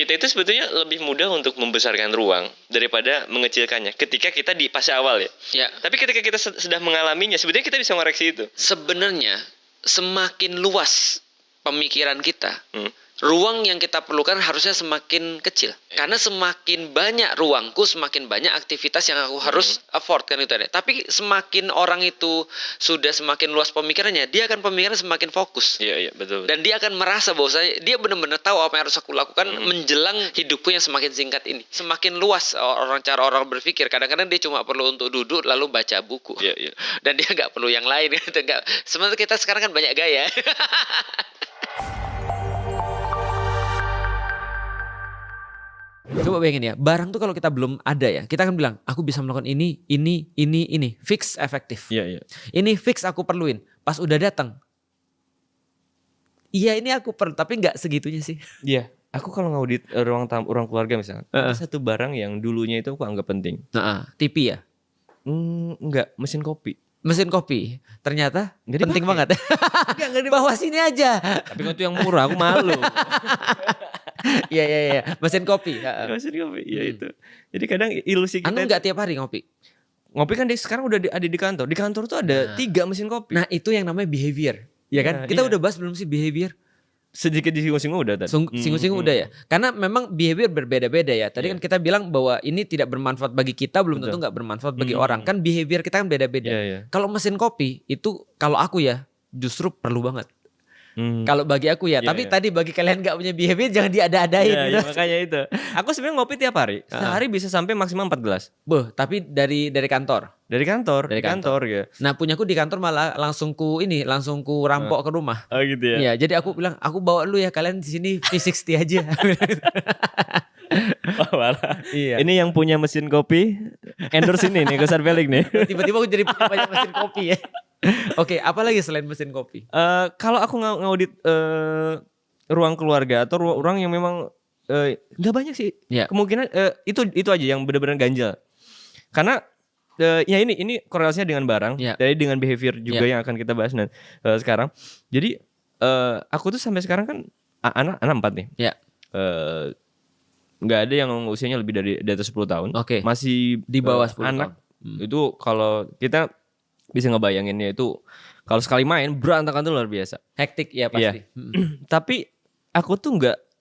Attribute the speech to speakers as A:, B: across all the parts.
A: kita itu sebetulnya lebih mudah untuk membesarkan ruang daripada mengecilkannya ketika kita di fase awal ya.
B: Ya.
A: Tapi ketika kita sudah mengalaminya, sebetulnya kita bisa mengoreksi itu.
B: Sebenarnya semakin luas pemikiran kita, ruang yang kita perlukan harusnya semakin kecil. Karena semakin banyak ruangku, semakin banyak aktivitas yang aku harus afford kan itu. Tapi semakin orang itu sudah semakin luas pemikirannya, dia akan pemikiran semakin fokus.
A: Iya, betul.
B: Dan dia akan merasa bahwa dia benar-benar tahu apa yang harus aku lakukan menjelang hidupku yang semakin singkat ini. Semakin luas cara orang berpikir. Kadang-kadang dia cuma perlu untuk duduk lalu baca buku.
A: Iya.
B: Dan dia nggak perlu yang lain. Sementara kita sekarang kan banyak gaya. Coba bayangin ya, barang tuh kalau kita belum ada ya, kita akan bilang, aku bisa melakukan ini, fix efektif.
A: Iya.
B: Ini fix aku perluin. Pas udah datang, iya ini aku perlu, tapi nggak segitunya sih.
A: Iya, aku kalau ngaudit ruang keluarga misalnya, ada satu barang yang dulunya itu aku anggap penting.
B: TV ya?
A: Enggak, mesin kopi.
B: Mesin kopi, ternyata
A: nggak
B: penting
A: dipakai.
B: banget. Bawa sini aja.
A: Tapi kalau itu yang murah, aku malu.
B: Iya. Mesin kopi.
A: Mesin kopi, ya itu. Jadi kadang ilusi kita.
B: Anu nggak tiap hari ngopi?
A: Ngopi kan sekarang udah ada di kantor. Di kantor tuh ada 3 mesin kopi.
B: Nah itu yang namanya behavior. Ya kan? Kita udah bahas belum sih behavior?
A: Sedikit disinggung-singgung udah tadi.
B: Singgung-singgung udah ya. Karena memang behavior berbeda-beda ya. Tadi kan kita bilang bahwa ini tidak bermanfaat bagi kita, belum tentu nggak bermanfaat bagi orang. Kan behavior kita kan beda-beda. Kalau mesin kopi itu kalau aku ya justru perlu banget. Kalau bagi aku ya, tapi tadi bagi kalian nggak punya behavior jangan diada-adain.
A: Iya, makanya itu. Aku sebenarnya ngopi tiap hari. Sehari bisa sampai maksimal 4 gelas.
B: Tapi dari kantor.
A: Dari kantor ya.
B: Nah, punyaku di kantor malah langsung ku rampok ke rumah.
A: Oh gitu ya.
B: Iya, jadi aku bilang, aku bawa lu ya, kalian di sini V60 aja.
A: Iya. Ini yang punya mesin kopi endorse ini nih, Gosar Velik nih.
B: Tiba-tiba aku jadi banyak mesin kopi ya. Oke, apa lagi selain mesin kopi?
A: Kalau aku ngaudit ruang keluarga atau ruang yang memang nggak banyak sih.
B: Ya.
A: Kemungkinan itu aja yang benar-benar ganjal. Karena ya ini korelasinya dengan barang, jadi dengan behavior juga yang akan kita bahas sekarang. Jadi aku tuh sampai sekarang kan anak 4 nih.
B: Ya.
A: Nggak ada yang usianya lebih dari atas 10 tahun.
B: Oke.
A: Masih
B: di bawah 10
A: anak
B: tahun.
A: Itu kalau kita bisa ngebayanginnya itu kalau sekali main berantakan tuh luar biasa.
B: Hektik ya pasti.
A: Tapi aku tuh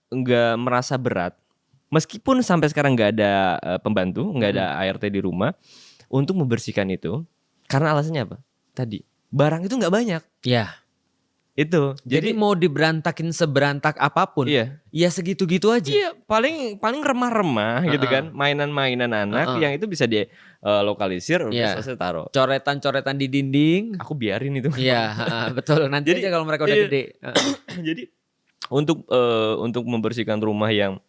A: nggak merasa berat meskipun sampai sekarang nggak ada pembantu, nggak ada ART di rumah untuk membersihkan itu. Karena alasannya apa? Tadi barang itu nggak banyak.
B: Iya.
A: Itu.
B: Jadi mau diberantakin seberantak apapun, ya segitu-gitu aja.
A: Iya, paling remah-remah gitu kan, mainan-mainan anak yang itu bisa lokalisir, selesai taruh.
B: Coretan-coretan di dinding,
A: aku biarin itu.
B: Iya, betul. Nanti aja kalau mereka udah gede.
A: Jadi untuk membersihkan rumah yang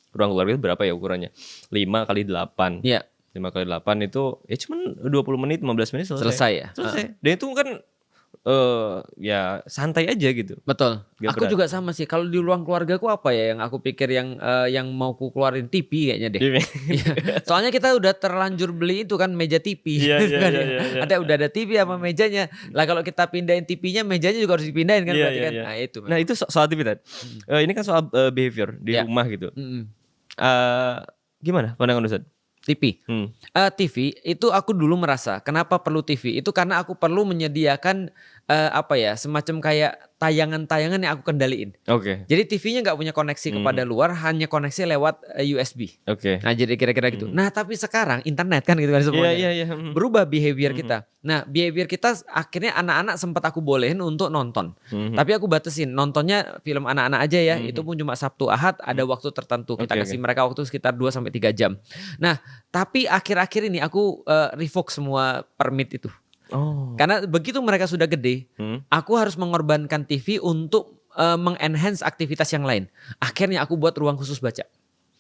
A: ruang keluarga itu berapa ya ukurannya? 5x8.
B: Iya.
A: 5x8 itu ya cuman 20 menit, 15 menit selesai ya. Selesai. Dan itu kan ya santai aja gitu.
B: Betul. Aku juga sama sih. Kalau di ruang keluargaku apa ya yang aku pikir yang mau ku keluarin TV kayaknya deh. Soalnya kita udah terlanjur beli itu kan meja TV.
A: Iya.
B: Udah ada TV sama mejanya. Lah kalau kita pindahin TV-nya, mejanya juga harus dipindahin kan berarti kan. Nah, itu.
A: Nah, itu soal TV tadi. Ini kan soal behavior di rumah gitu. Gimana pandangan Ustaz?
B: TV. TV itu aku dulu merasa kenapa perlu TV itu karena aku perlu menyediakan semacam kayak tayangan-tayangan yang aku kendaliin.
A: Oke.
B: Jadi TV-nya nggak punya koneksi kepada luar, hanya koneksi lewat USB.
A: Oke.
B: Nah jadi kira-kira gitu. Nah tapi sekarang internet kan gitu kan semuanya.
A: Iya.
B: Berubah behavior kita. Nah behavior kita akhirnya anak-anak sempat aku bolehin untuk nonton. Tapi aku batasin nontonnya film anak-anak aja ya. Itu pun cuma Sabtu Ahad ada waktu tertentu. Kita kasih mereka waktu sekitar 2-3 jam. Nah tapi akhir-akhir ini aku revoke semua permit itu. Karena begitu mereka sudah gede, aku harus mengorbankan TV untuk mengenhance aktivitas yang lain. Akhirnya aku buat ruang khusus baca.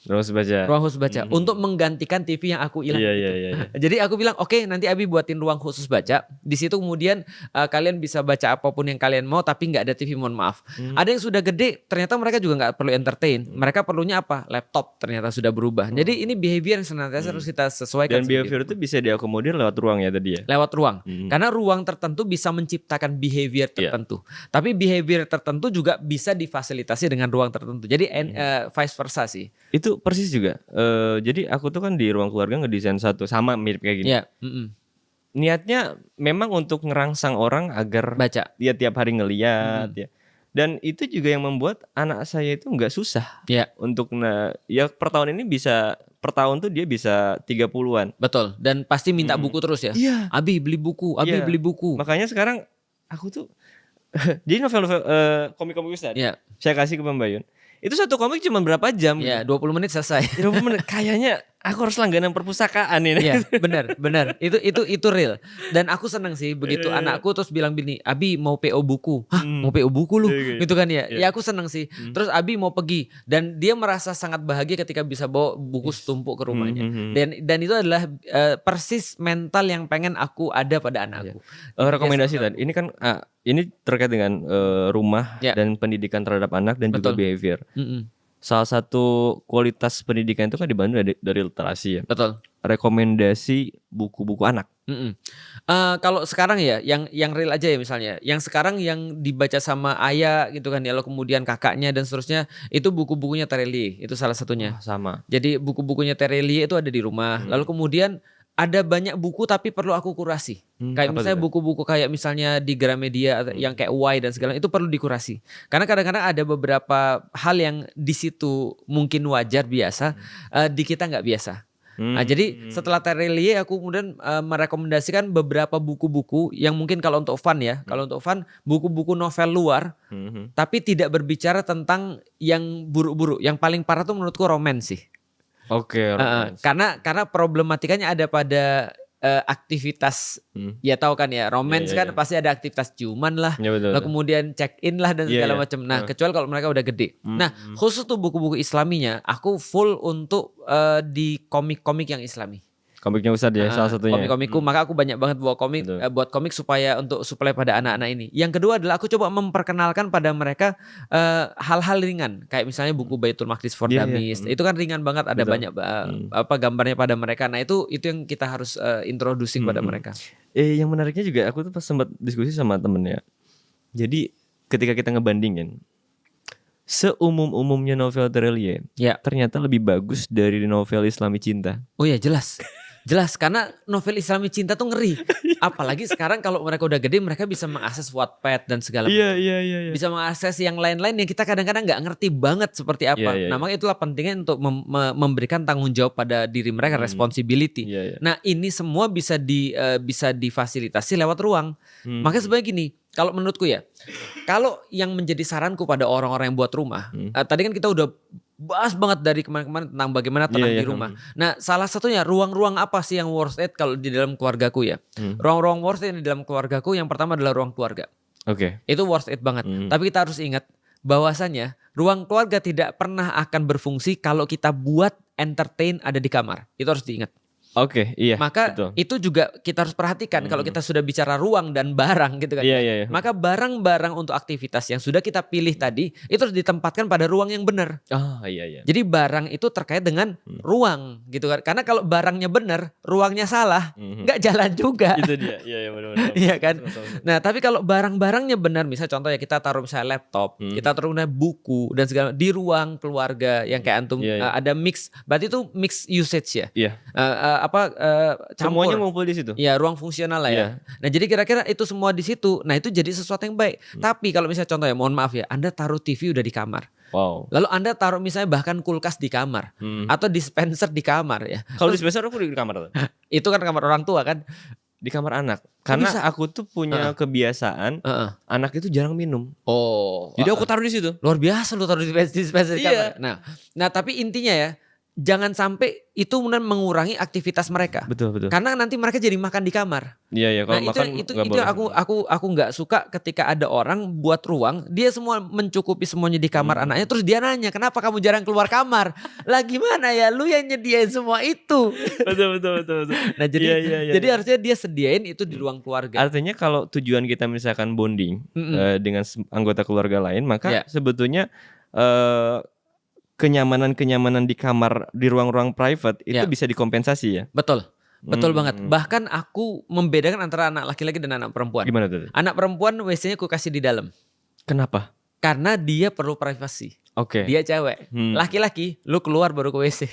A: Ruang khusus baca.
B: Ruang khusus baca untuk menggantikan TV yang aku hilang.
A: Iya.
B: Jadi aku bilang oke, nanti Abi buatin ruang khusus baca. Di situ kemudian kalian bisa baca apapun yang kalian mau, tapi nggak ada TV, mohon maaf. Ada yang sudah gede, ternyata mereka juga nggak perlu entertain. Mereka perlunya apa? Laptop ternyata sudah berubah. Jadi ini behavior yang senantiasa harus kita sesuaikan.
A: Dan behavior itu bisa diakomodir lewat ruang ya tadi ya.
B: Lewat ruang. Karena ruang tertentu bisa menciptakan behavior tertentu. Tapi behavior tertentu juga bisa difasilitasi dengan ruang tertentu. Jadi vice versa sih.
A: Itu persis juga. Jadi aku tuh kan di ruang keluarga ngedesain satu sama mirip kayak gini.
B: Iya.
A: Niatnya memang untuk ngerangsang orang agar
B: Baca.
A: dia tiap hari ngeliat ya. Dan itu juga yang membuat anak saya itu nggak susah untuk ya per tahun ini bisa per tahun tuh dia bisa 30-an.
B: Betul. Dan pasti minta buku terus ya.
A: Iya.
B: Abi beli buku, Abi beli buku.
A: Makanya sekarang aku tuh jadi novel-novel komik-komik Ustaz. Saya kasih ke Pembayun. Itu satu komik cuma berapa jam?
B: Ya, 20 menit selesai.
A: 20 menit. Kayaknya aku harus langganan perpustakaan ini.
B: Iya, benar. Itu real. Dan aku seneng sih begitu anakku terus bilang gini, Abi mau PO buku. Hah, mau PO buku lu? Gitu kan ya. Ya aku seneng sih. Terus Abi mau pergi dan dia merasa sangat bahagia ketika bisa bawa buku setumpuk ke rumahnya. Dan itu adalah persis mental yang pengen aku ada pada anakku.
A: Rekomendasi tadi. Ini kan ini terkait dengan rumah dan pendidikan terhadap anak dan juga behavior. Salah satu kualitas pendidikan itu kan dibantu dari literasi ya.
B: Betul.
A: Rekomendasi buku-buku anak.
B: Kalau sekarang ya, yang real aja ya misalnya, yang sekarang yang dibaca sama ayah gitu kan ya, lalu kemudian kakaknya dan seterusnya, itu buku-bukunya Terelie, itu salah satunya.
A: Sama.
B: Jadi buku-bukunya Terelie itu ada di rumah. Lalu kemudian ada banyak buku tapi perlu aku kurasi. Kayak misalnya buku-buku kayak misalnya di Gramedia yang kayak Y dan segala itu perlu dikurasi. Karena kadang-kadang ada beberapa hal yang di situ mungkin wajar biasa, di kita nggak biasa. Nah, jadi setelah Terelie aku kemudian merekomendasikan beberapa buku-buku yang mungkin kalau untuk fun ya, kalau untuk fun buku-buku novel luar, tapi tidak berbicara tentang yang buruk-buruk. Yang paling parah tuh menurutku romance sih.
A: Oke.
B: Karena problematikanya ada pada aktivitas, ya tahu kan ya, romance kan pasti ada aktivitas ciuman lah, lalu kemudian check in lah dan segala macam. Nah, kecuali kalau mereka udah gede. Nah, khusus tuh buku-buku Islaminya, aku full untuk di komik-komik yang Islami.
A: Komiknya Ustadz ya salah satunya.
B: Komik-komikku, maka aku banyak banget buat komik supaya pada anak-anak ini. Yang kedua adalah aku coba memperkenalkan pada mereka hal-hal ringan, kayak misalnya buku Baitul Maqdis for Dummies. Itu kan ringan banget, ada banyak gambarnya pada mereka. Nah, itu yang kita harus introducing pada mereka.
A: Yang menariknya juga aku tuh pas sempat diskusi sama temen ya. Jadi ketika kita ngebandingin seumum-umumnya novel Terelie, ternyata lebih bagus dari novel Islami cinta.
B: Oh ya, jelas. Karena novel Islami cinta tuh ngeri. Apalagi sekarang kalau mereka udah gede, mereka bisa mengakses Wattpad dan segala macam. Iya. Bisa mengakses yang lain-lain yang kita kadang-kadang nggak ngerti banget seperti apa. Nah, makanya itulah pentingnya untuk memberikan tanggung jawab pada diri mereka, responsibility. Nah, ini semua bisa difasilitasi lewat ruang. Makanya sebenarnya gini, kalau menurutku ya, kalau yang menjadi saranku pada orang-orang yang buat rumah, tadi kan kita udah bahas banget dari kemarin-kemarin tentang bagaimana tenang di rumah. Nah, salah satunya ruang-ruang apa sih yang worth it kalau di dalam keluargaku ya? Ruang-ruang worth it di dalam keluargaku yang pertama adalah ruang keluarga. Itu worth it banget. Tapi kita harus ingat bahwasannya ruang keluarga tidak pernah akan berfungsi kalau kita buat entertain ada di kamar. Itu harus diingat. Maka betul. Itu juga kita harus perhatikan kalau kita sudah bicara ruang dan barang gitu kan. Maka barang-barang untuk aktivitas yang sudah kita pilih tadi itu harus ditempatkan pada ruang yang benar. Jadi barang itu terkait dengan ruang gitu kan. Karena kalau barangnya benar, ruangnya salah, nggak jalan juga.
A: Itu dia. Benar.
B: Iya kan. Nah, tapi kalau barang-barangnya benar, misalnya contoh ya kita taruh misalnya laptop, kita taruh buku dan segala di ruang keluarga yang kayak antum ada mix, berarti itu mix usage ya. Campur.
A: Semuanya ngumpul di situ.
B: Ya, ruang fungsional lah ya. Nah, jadi kira-kira itu semua di situ. Nah, itu jadi sesuatu yang baik. Tapi kalau misalnya contoh ya, mohon maaf ya, Anda taruh TV udah di kamar. Lalu Anda taruh misalnya bahkan kulkas di kamar atau dispenser di kamar ya.
A: Kalau dispenser aku di kamar tuh.
B: Itu kan kamar orang tua kan.
A: Di kamar anak. Karena aku tuh punya kebiasaan anak itu jarang minum.
B: Oh.
A: Jadi aku taruh di situ.
B: Luar biasa lu taruh di dispenser di kamar. Nah, tapi intinya ya, jangan sampai itu kemudian mengurangi aktivitas mereka.
A: Betul.
B: Karena nanti mereka jadi makan di kamar.
A: Iya, kalau
B: Nah,
A: makan
B: itu
A: nggak boleh.
B: aku nggak suka ketika ada orang buat ruang, dia semua mencukupi semuanya di kamar anaknya, terus dia nanya, "Kenapa kamu jarang keluar kamar?" Lah gimana ya, lu yang nyediain semua itu.
A: Betul.
B: Nah, jadi
A: Iya.
B: jadi harusnya dia sediain itu di ruang keluarga.
A: Artinya kalau tujuan kita misalkan bonding dengan anggota keluarga lain, maka sebetulnya kenyamanan di kamar di ruang-ruang private itu bisa dikompensasi ya.
B: Betul banget. Bahkan aku membedakan antara anak laki-laki dan anak perempuan.
A: Gimana tuh?
B: Anak perempuan WC-nya aku kasih di dalam.
A: Kenapa?
B: Karena dia perlu privasi.
A: Oke.
B: Dia cewek. Laki-laki, lu keluar baru ke WC.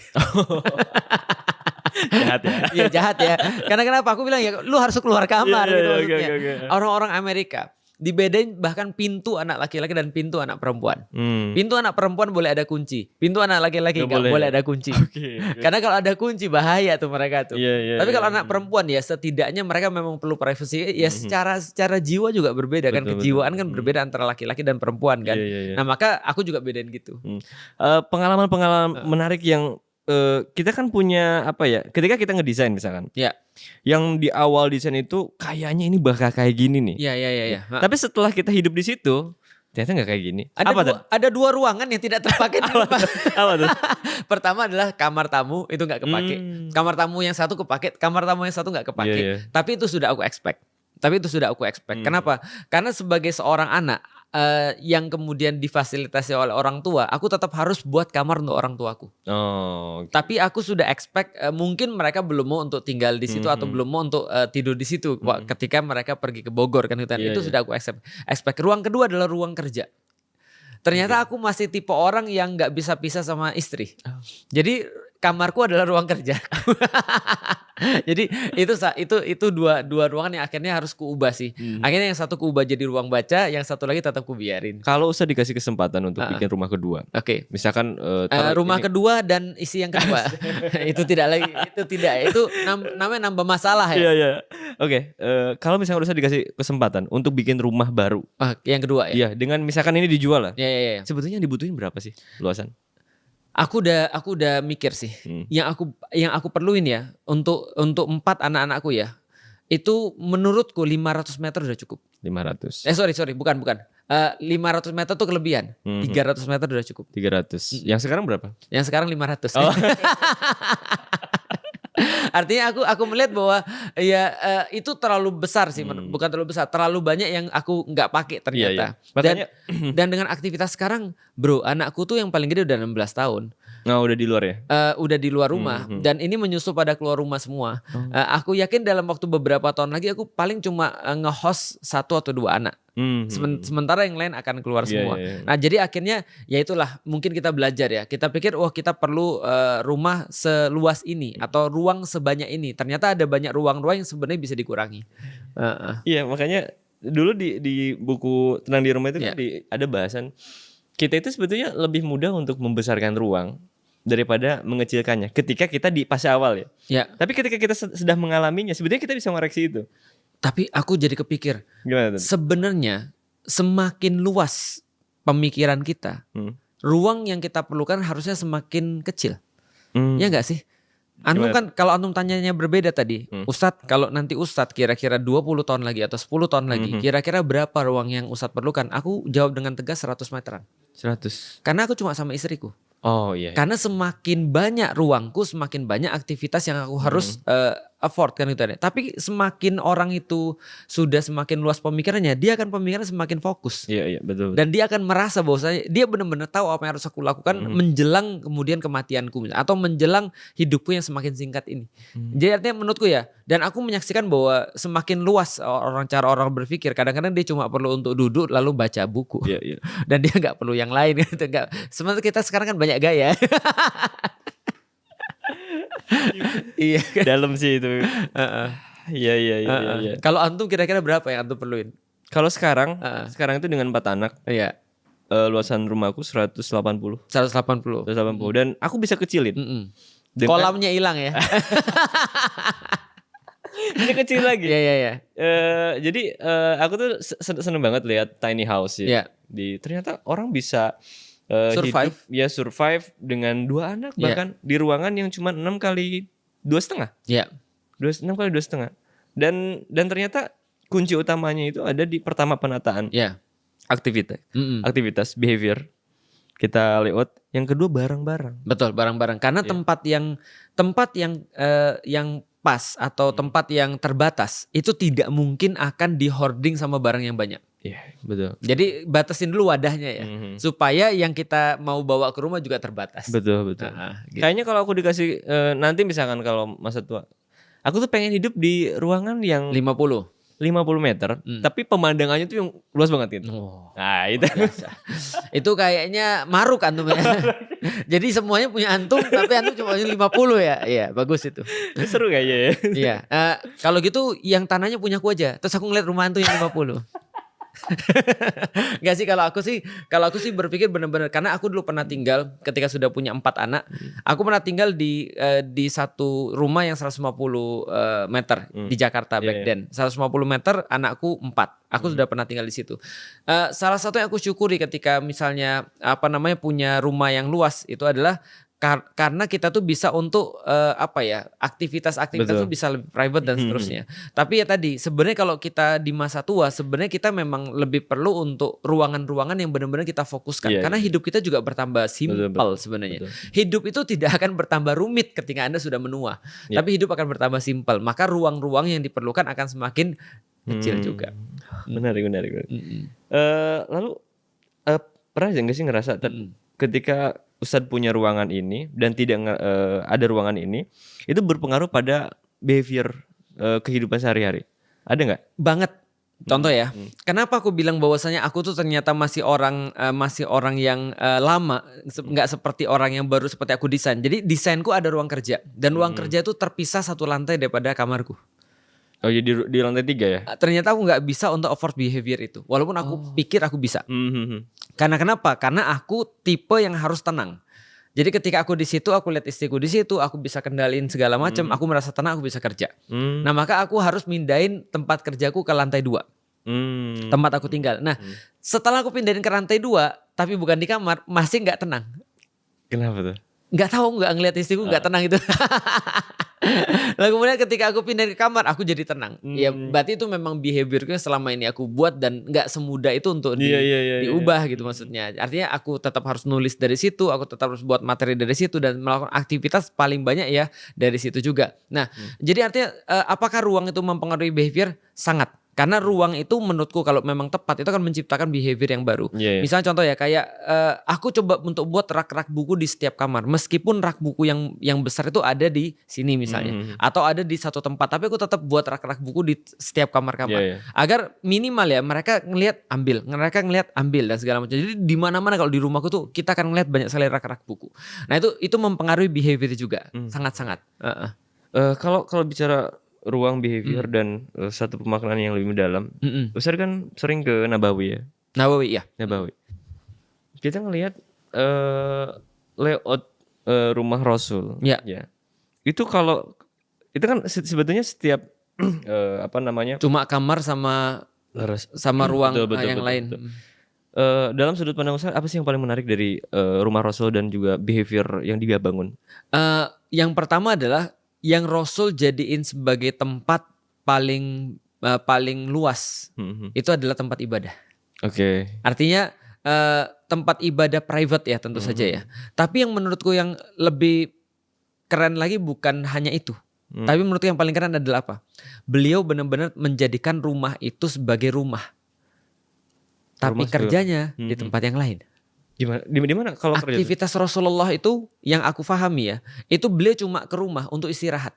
A: Jahat ya.
B: Iya, jahat ya. Karena kenapa? Aku bilang ya lu harus keluar kamar gitu maksudnya.
A: Okay.
B: Orang-orang Amerika dibedain bahkan pintu anak laki-laki dan pintu anak perempuan. Pintu anak perempuan boleh ada kunci, pintu anak laki-laki nggak boleh ada kunci.
A: Okay.
B: Karena kalau ada kunci bahaya tuh mereka tuh.
A: Tapi
B: kalau anak perempuan ya setidaknya mereka memang perlu privasi. Ya secara jiwa juga berbeda kan, kejiwaan kan berbeda antara laki-laki dan perempuan kan. Nah maka aku juga bedain gitu.
A: Pengalaman menarik yang kita kan punya apa ya? Ketika kita ngedesain misalkan.
B: Ya.
A: Yang di awal desain itu kayaknya ini bakal kayak gini nih.
B: Iya.
A: Tapi setelah kita hidup di situ, ternyata nggak kayak gini.
B: Ada dua ruangan yang tidak terpakai di rumah.
A: Apa tuh?
B: Pertama adalah kamar tamu, itu nggak kepake. Kamar tamu yang satu kepake, kamar tamu yang satu nggak kepake. Tapi itu sudah aku expect. Kenapa? Karena sebagai seorang anak yang kemudian difasilitasi oleh orang tua, aku tetap harus buat kamar untuk orang tuaku. Tapi aku sudah expect mungkin mereka belum mau untuk tinggal di situ atau belum mau untuk tidur di situ ketika mereka pergi ke Bogor kan itu sudah aku expect. Ruang kedua adalah ruang kerja. Ternyata aku masih tipe orang yang nggak bisa pisah sama istri. Jadi kamarku adalah ruang kerja. Jadi itu dua ruangan yang akhirnya harus kuubah sih. Akhirnya yang satu kuubah jadi ruang baca, yang satu lagi tetap kubiarin.
A: Kalau usah dikasih kesempatan untuk bikin rumah kedua.
B: Oke.
A: Misalkan
B: rumah kedua dan isi yang kedua. Itu namanya nambah masalah ya.
A: Iya. Oke, kalau misalkan usah dikasih kesempatan untuk bikin rumah baru.
B: Yang kedua ya.
A: Iya, dengan misalkan ini dijual lah.
B: Iya.
A: Sebetulnya dibutuhin berapa sih luasan?
B: Aku udah mikir sih. Yang aku perluin ya untuk 4 anak-anakku ya. Itu menurutku 500 meter udah cukup.
A: 500.
B: Sorry, bukan. 500 meter tuh kelebihan. 300 meter udah cukup.
A: 300. Yang sekarang berapa?
B: Yang sekarang 500. Artinya aku melihat bahwa itu terlalu besar sih, bukan terlalu besar, terlalu banyak yang aku nggak pakai ternyata.
A: Makanya
B: dan dengan aktivitas sekarang, bro, anakku tuh yang paling gede udah 16 tahun.
A: Udah di luar ya?
B: Udah di luar rumah dan ini menyusul pada keluar rumah semua. Aku yakin dalam waktu beberapa tahun lagi aku paling cuma nge-host 1 atau 2 anak. Sementara yang lain akan keluar semua. Nah jadi akhirnya ya itulah mungkin kita belajar ya. Kita pikir kita perlu rumah seluas ini atau ruang sebanyak ini. Ternyata ada banyak ruang-ruang yang sebenarnya bisa dikurangi.
A: Iya makanya dulu di buku Tenang di Rumah itu kan ada bahasan kita itu sebetulnya lebih mudah untuk membesarkan ruang daripada mengecilkannya ketika kita di fase awal ya. Tapi ketika kita sudah mengalaminya sebetulnya kita bisa mengoreksi itu.
B: Tapi aku jadi kepikir,
A: gimana?
B: Sebenarnya semakin luas pemikiran kita, ruang yang kita perlukan harusnya semakin kecil. Ya nggak sih? Antum kan kalau antum tanyanya berbeda tadi, Ustadz kalau nanti Ustadz kira-kira 20 tahun lagi atau 10 tahun lagi, kira-kira berapa ruang yang Ustadz perlukan? Aku jawab dengan tegas 100 meteran.
A: 100.
B: Karena aku cuma sama istriku.
A: Oh iya.
B: Karena semakin banyak ruangku, semakin banyak aktivitas yang aku harus afford kan itu. Tapi semakin orang itu sudah semakin luas pemikirannya, dia akan pemikirannya semakin fokus.
A: Iya betul.
B: Dan dia akan merasa bahwa dia benar-benar tahu apa yang harus aku lakukan menjelang kemudian kematianku atau menjelang hidupku yang semakin singkat ini. Jadi artinya menurutku ya, dan aku menyaksikan bahwa semakin luas cara orang berpikir. Kadang-kadang dia cuma perlu untuk duduk lalu baca buku.
A: Iya.
B: Dan dia nggak perlu yang lain gitu. Sementara kita sekarang kan banyak gaya. Iya.
A: Dalam sih itu. Iya.
B: Kalau antum kira-kira berapa yang antum perluin?
A: Kalau sekarang itu dengan 4 anak.
B: Iya.
A: Luasan rumahku 180. Dan aku bisa kecilin.
B: Kolamnya hilang ya.
A: Ini kecil lagi.
B: Iya.
A: Jadi aku tuh seneng banget lihat tiny house ya.
B: Yeah.
A: Ternyata orang bisa
B: Survive.
A: survive dengan 2 anak bahkan di ruangan yang cuma 6 kali 2,5.
B: Ya.
A: 6 kali 2,5. Dan ternyata kunci utamanya itu ada di pertama penataan
B: Ya.
A: aktivitas behavior kita layout. Yang kedua barang-barang.
B: Betul, barang-barang. Karena tempat yang pas atau tempat yang terbatas itu tidak mungkin akan di hoarding sama barang yang banyak.
A: Iya, betul.
B: Jadi batasin dulu wadahnya ya, supaya yang kita mau bawa ke rumah juga terbatas.
A: Betul.
B: Gitu.
A: Kayaknya kalau aku dikasih nanti misalkan kalau masa tua, aku tuh pengen hidup di ruangan yang
B: 50
A: meter, tapi pemandangannya tuh yang luas banget gitu.
B: Oh,
A: Nah, itu.
B: itu kayaknya maruk antum ya. Jadi semuanya punya antum, tapi antum cuma 50 ya. Iya, bagus itu.
A: Seru kayaknya ya.
B: Iya. Kalau gitu yang tanahnya punya aku aja. Terus aku ngeliat rumah antum yang 50. Enggak sih, kalau aku sih berpikir benar-benar, karena aku dulu pernah tinggal ketika sudah punya 4 anak. Aku pernah tinggal di satu rumah yang 150 meter di Jakarta back then. 150 meter, anakku 4. Aku sudah pernah tinggal di situ. Salah satu yang aku syukuri ketika misalnya punya rumah yang luas itu adalah karena kita tuh bisa untuk aktivitas-aktivitas tuh bisa lebih private dan seterusnya. Tapi ya tadi sebenarnya kalau kita di masa tua sebenarnya kita memang lebih perlu untuk ruangan-ruangan yang benar-benar kita fokuskan, karena hidup kita juga bertambah simpel sebenarnya. Hidup itu tidak akan bertambah rumit ketika Anda sudah menua, tapi hidup akan bertambah simpel. Maka ruang-ruang yang diperlukan akan semakin kecil juga.
A: Menarik. Lalu pernah nggak sih ngerasa ketika Ustadz punya ruangan ini dan tidak ada ruangan ini, itu berpengaruh pada behavior kehidupan sehari-hari? Ada nggak?
B: Banget. Contoh ya, kenapa aku bilang bahwasanya aku tuh ternyata masih orang yang lama, nggak seperti orang yang baru seperti aku desain. Jadi desainku ada ruang kerja, dan ruang kerja itu terpisah 1 lantai daripada kamarku.
A: Oh ya, di lantai 3 ya?
B: Ternyata aku nggak bisa untuk afford behavior itu, walaupun aku pikir aku bisa. Karena kenapa? Karena aku tipe yang harus tenang. Jadi ketika aku di situ, aku lihat istriku di situ, aku bisa kendalin segala macam, aku merasa tenang, aku bisa kerja. Nah, maka aku harus mindahin tempat kerjaku ke lantai 2. Tempat aku tinggal. Nah, setelah aku pindahin ke lantai 2, tapi bukan di kamar, masih nggak tenang.
A: Kenapa tuh?
B: Nggak tahu, nggak ngeliat istriku nggak tenang itu. Lalu kemudian ketika aku pindah ke kamar, aku jadi tenang. Ya berarti itu memang behaviornya selama ini aku buat, dan nggak semudah itu untuk diubah gitu maksudnya. Artinya aku tetap harus nulis dari situ, aku tetap harus buat materi dari situ, dan melakukan aktivitas paling banyak ya dari situ juga. Nah, jadi artinya apakah ruang itu mempengaruhi behavior? Sangat. Karena ruang itu menurutku kalau memang tepat itu akan menciptakan behavior yang baru. Misalnya contoh ya, kayak aku coba untuk buat rak-rak buku di setiap kamar. Meskipun rak buku yang besar itu ada di sini misalnya, atau ada di satu tempat, tapi aku tetap buat rak-rak buku di setiap kamar-kamar. Agar minimal ya mereka ngelihat ambil dan segala macam. Jadi di mana-mana kalau di rumahku tuh kita akan ngelihat banyak sekali rak-rak buku. Nah, itu mempengaruhi behavior juga. Sangat-sangat.
A: Kalau bicara ruang behavior dan satu pemaknaan yang lebih mendalam, Ustadz kan sering ke Nabawi ya. Nabawi. Kita ngelihat layout rumah Rasul. Ya. Itu kan sebetulnya setiap
B: cuma kamar sama ruang yang lain.
A: Dalam sudut pandang Ustadz, apa sih yang paling menarik dari rumah Rasul dan juga behavior yang dia bangun?
B: Yang pertama adalah yang Rasul jadiin sebagai tempat paling luas, itu adalah tempat ibadah. Artinya tempat ibadah private ya tentu saja ya. Tapi yang menurutku yang lebih keren lagi bukan hanya itu. Tapi menurutku yang paling keren adalah apa? Beliau benar-benar menjadikan rumah itu sebagai rumah. Tapi kerjanya di tempat yang lain.
A: Di mana kalau
B: aktivitas Rasulullah itu yang aku pahami ya, itu beliau cuma ke rumah untuk istirahat.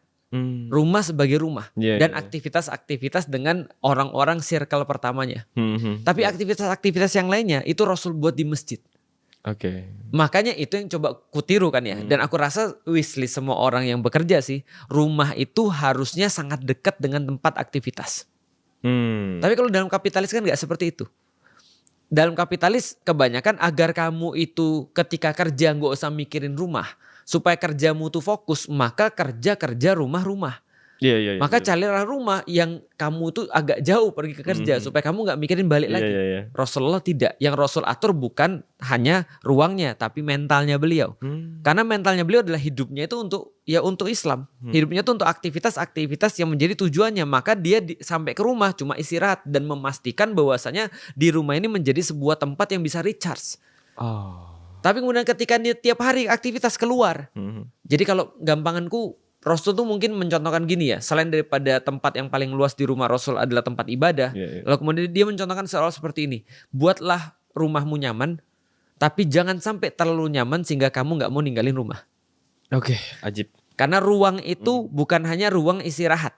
B: Rumah sebagai rumah, dan aktivitas-aktivitas dengan orang-orang circle pertamanya. Tapi aktivitas-aktivitas yang lainnya itu Rasul buat di masjid. Makanya itu yang coba kutiru kan ya. Dan aku rasa wishlist semua orang yang bekerja sih, rumah itu harusnya sangat dekat dengan tempat aktivitas. Tapi kalau dalam kapitalis kan nggak seperti itu. Dalam kapitalis kebanyakan agar kamu itu ketika kerja gak usah mikirin rumah. Supaya kerjamu tuh fokus, maka kerja rumah-rumah.
A: Iya, iya, iya,
B: Maka
A: betul.
B: carilah rumah yang kamu tuh agak jauh pergi ke kerja supaya kamu nggak mikirin balik
A: Iya,
B: lagi.
A: iya, iya.
B: Rasulullah tidak. Yang Rasul atur bukan hanya ruangnya tapi mentalnya beliau. Karena mentalnya beliau adalah hidupnya itu untuk Islam. Hidupnya itu untuk aktivitas-aktivitas yang menjadi tujuannya. Maka dia sampai ke rumah cuma istirahat dan memastikan bahwasanya di rumah ini menjadi sebuah tempat yang bisa recharge.
A: Oh.
B: Tapi kemudian ketika dia tiap hari aktivitas keluar. Jadi kalau gampanganku Rasul tuh mungkin mencontohkan gini ya, selain daripada tempat yang paling luas di rumah Rasul adalah tempat ibadah, lalu kemudian dia mencontohkan seolah seperti ini, buatlah rumahmu nyaman, tapi jangan sampai terlalu nyaman sehingga kamu nggak mau ninggalin rumah.
A: Oke, ajib.
B: Karena ruang itu bukan hanya ruang istirahat,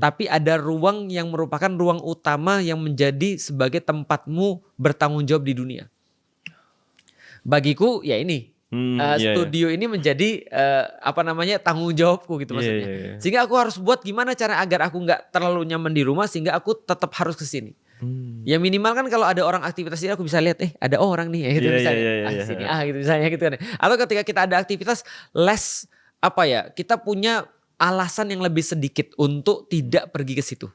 B: tapi ada ruang yang merupakan ruang utama yang menjadi sebagai tempatmu bertanggung jawab di dunia. Bagiku ya ini. Studio ini menjadi tanggung jawabku gitu maksudnya. Sehingga aku harus buat gimana cara agar aku nggak terlalu nyaman di rumah sehingga aku tetap harus ke sini. Ya minimal kan kalau ada orang aktivitas ini aku bisa lihat ada orang nih gitu misalnya. Sini gitu misalnya gitu kan. Atau ketika kita ada aktivitas kita punya alasan yang lebih sedikit untuk tidak pergi ke situ.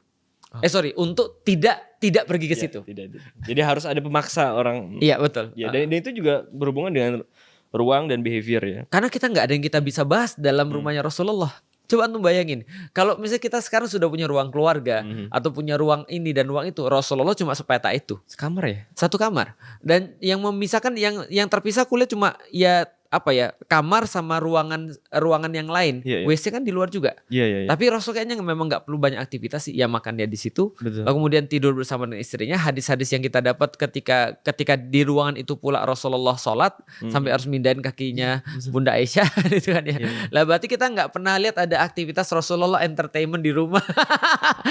B: Untuk tidak pergi ke situ.
A: Tidak. Jadi harus ada pemaksa orang.
B: Iya betul.
A: Ya, dan itu juga berhubungan dengan ruang dan behavior ya.
B: Karena kita nggak ada yang kita bisa bahas dalam rumahnya Rasulullah. Coba antum bayangin, kalau misalnya kita sekarang sudah punya ruang keluarga atau punya ruang ini dan ruang itu, Rasulullah cuma sepeta itu.
A: Sekamar ya?
B: Satu kamar. Dan yang memisahkan yang terpisah kuliah cuma kamar sama ruangan yang lain. WC kan di luar juga. Tapi Rasul kayaknya memang nggak perlu banyak aktivitas sih. Ya makan dia di situ.
A: Betul.
B: Lalu kemudian tidur bersama dengan istrinya. Hadis-hadis yang kita dapat ketika di ruangan itu pula Rasulullah sholat sampai harus mindahin kakinya Bunda Aisyah gitu kan ya. Lah berarti kita nggak pernah lihat ada aktivitas Rasulullah entertainment di rumah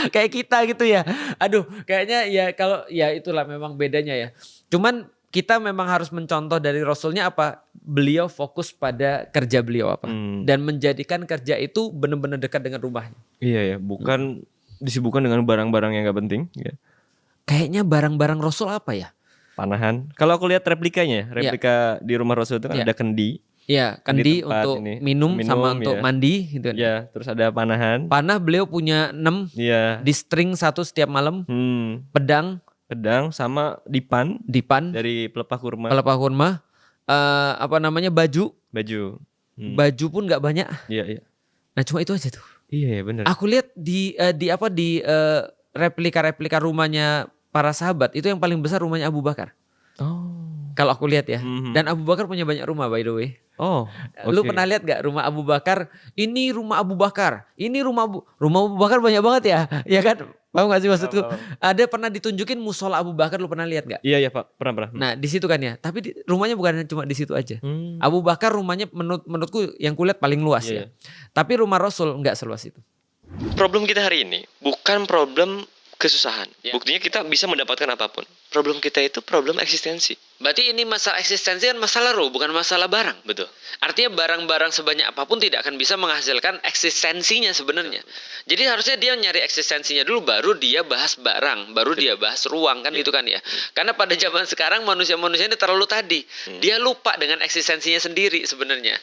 B: kayak kita gitu ya. Aduh, kayaknya ya kalau ya itulah memang bedanya ya. Cuman kita memang harus mencontoh dari Rasulnya apa? Beliau fokus pada kerja beliau apa? Dan menjadikan kerja itu benar-benar dekat dengan rumahnya.
A: Iya ya, bukan disibukkan dengan barang-barang yang gak penting. Ya.
B: Kayaknya barang-barang Rasul apa ya?
A: Panahan. Kalau aku lihat replika di rumah Rasul itu kan ada kendi.
B: Iya, kendi untuk minum sama untuk mandi gitu kan.
A: Iya, terus ada panahan.
B: Panah beliau punya 6.
A: Iya.
B: Di string 1 setiap malam. Pedang
A: sama dipan dari pelepah kurma.
B: Baju. Baju pun nggak banyak.
A: Iya.
B: Nah cuma itu aja tuh.
A: Iya benar.
B: Aku lihat di replika replika rumahnya para sahabat itu yang paling besar rumahnya Abu Bakar. Kalau aku lihat ya. Dan Abu Bakar punya banyak rumah by the way. Lu pernah lihat gak rumah Abu Bakar? Ini rumah Abu Bakar. Ini rumah Abu Bakar banyak banget ya. Ya kan? Paham gak sih maksudku? Ada pernah ditunjukin musola Abu Bakar, lu pernah lihat gak?
A: Iya Pak, pernah.
B: Nah di situ kan ya. Tapi rumahnya bukan cuma di situ aja. Abu Bakar rumahnya menurutku yang kulihat paling luas ya. Tapi rumah Rasul nggak seluas itu.
A: Problem kita hari ini bukan problem kesusahan. Buktinya kita bisa mendapatkan apapun. Problem kita itu problem eksistensi.
B: Berarti ini masalah eksistensi kan masalah ruh, bukan masalah barang.
A: Betul.
B: Artinya barang-barang sebanyak apapun tidak akan bisa menghasilkan eksistensinya sebenarnya. Jadi harusnya dia nyari eksistensinya dulu, baru dia bahas barang, baru dia bahas ruang kan gitu kan ya. Karena pada zaman sekarang manusia-manusia ini terlalu tadi. Dia lupa dengan eksistensinya sendiri sebenarnya.